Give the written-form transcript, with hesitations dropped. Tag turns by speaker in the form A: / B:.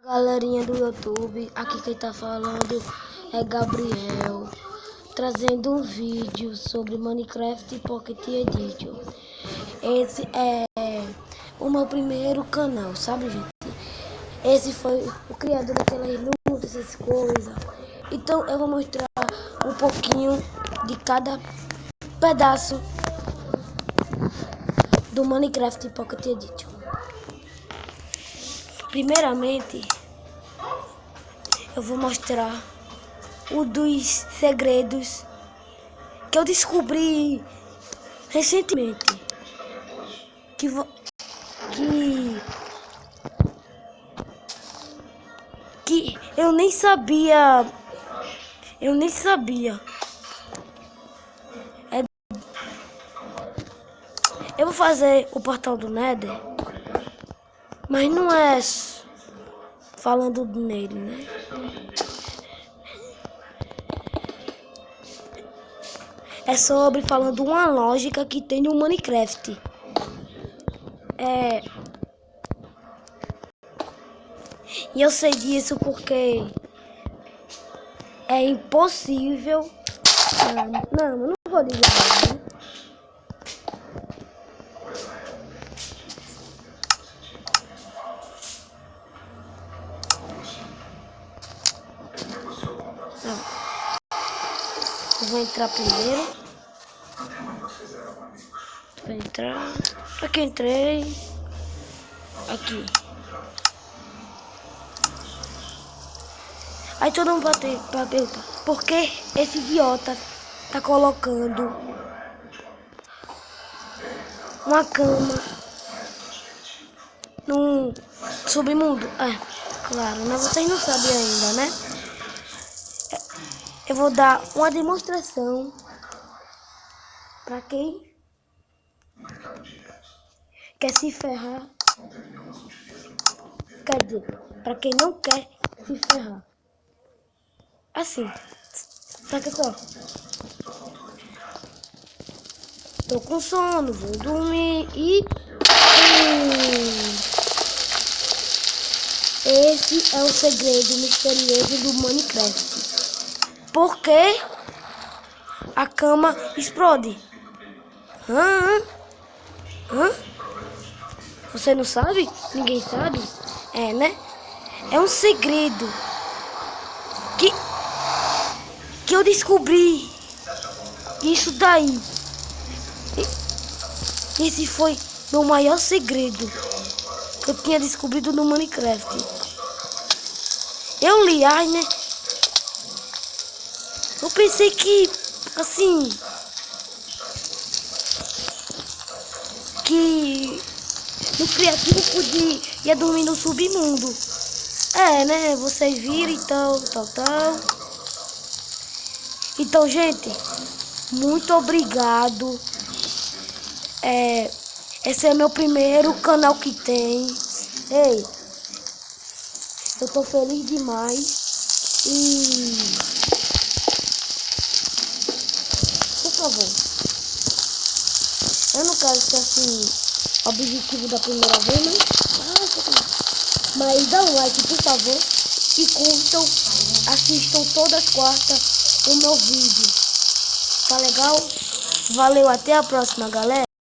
A: Galerinha do YouTube, aqui quem tá falando é Gabriel, trazendo um vídeo sobre Minecraft Pocket Edition. Esse é o meu primeiro canal, sabe, gente? Esse foi o criador daquelas lutas, essas coisas. Então eu vou mostrar um pouquinho de cada pedaço do Minecraft Pocket Edition. Primeiramente, eu vou mostrar um dos segredos que eu descobri recentemente. Que eu nem sabia. Eu vou fazer o portal do Nether, mas não é falando nele, né? É sobre falando uma lógica que tem no Minecraft. E eu sei disso porque é impossível. Não vou dizer nada, né? Eu vou entrar primeiro. Vou entrar. Aqui entrei. Aqui. Aí todo mundo vai perguntar, por que esse idiota tá colocando uma cama no submundo? Claro, né? Vocês não sabem ainda, né? Eu vou dar uma demonstração para quem quer se ferrar. Quer dizer, para quem não quer se ferrar. Assim, saca só. Tô com sono, vou dormir e... Esse é o segredo misterioso do Minecraft. Por que a cama explode? Você não sabe? Ninguém sabe? Né? É um segredo que eu descobri. Isso daí. Esse foi meu maior segredo que eu tinha descobrido no Minecraft. Eu li, né? Eu pensei que, assim, que no criativo ia dormir no submundo. Né? Vocês viram e tal. Então, gente, muito obrigado. Esse é meu primeiro canal que tem. Ei, eu tô feliz demais. E... por favor, eu não quero ser assim, objetivo da primeira vez, mas dá um like, por favor, e curtam, assistam todas as quartas o meu vídeo. Tá legal? Valeu, até a próxima, galera.